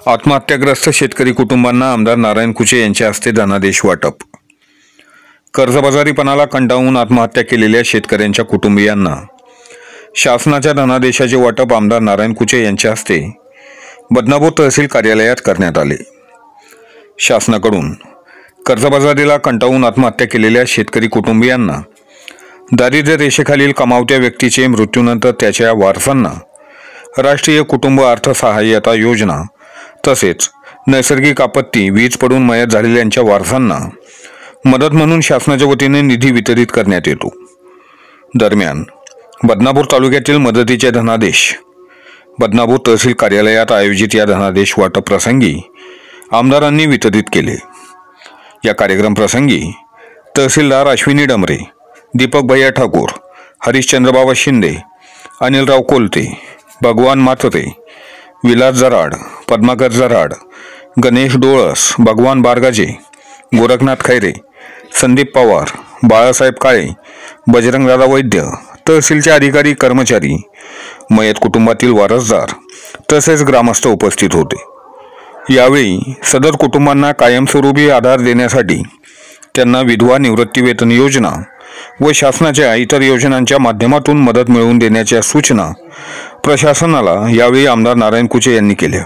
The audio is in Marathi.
आत्महत्याग्रस्त शेतकरी कुटुंबांना आमदार नारायण कुचे यांच्या हस्ते धनादेश वाटप। कर्जबाजारीपणाला कंटाळून आत्महत्या केलेल्या शेतकऱ्यांच्या कुटुंबियांना शासनाच्या धनादेशाचे वाटप आमदार नारायण कुचे यांच्या हस्ते बदनापूर तहसील कार्यालयात करण्यात आले। शासनाकडून कर्जबाजारीला कंटाळून आत्महत्या केलेल्या शेतकरी कुटुंबियांना दारिद्र्य रेषेखालील कमावत्या व्यक्तीचे मृत्यूनंतर त्याच्या वारसांना राष्ट्रीय कुटुंब अर्थसहाय्यता योजना तसेच नैसर्गिक आपत्ती वीज पडून मयत झालेल्यांच्या वारसांना मदत म्हणून शासनाच्या वतीने निधी वितरित करण्यात येतो। दरम्यान बदनापूर तालुक्यातील मदतीचे धनादेश बदनापूर तहसील कार्यालयात आयोजित या धनादेश वाटप प्रसंगी आमदारांनी वितरित केले। या कार्यक्रम प्रसंगी तहसीलदार अश्विनी डमरे, दीपक भैया ठाकूर, हरिश्चंद्रबाबा शिंदे, अनिलराव कोलते, भगवान माथरे, विलास जराड, पद्माकर जराड, गणेश डोळस, भगवान बारगाजे, गोरखनाथ खैरे, संदीप पवार, बाळासाहेब काळे, बजरंगदादा वैद्य, तहसीलचे अधिकारी कर्मचारी, मयत कुटुंबातील वारसदार तसेच ग्रामस्थ उपस्थित होते। यावेळी सदर कुटुंबांना कायमस्वरूपी आधार देण्यासाठी त्यांना विधवा निवृत्तीवेतन योजना व शासनाच्या इतर योजनांच्या माध्यमातून मदत मिळवून देण्याच्या सूचना प्रशासनाला यावेळी आमदार नारायण कुचे यांनी केल्या।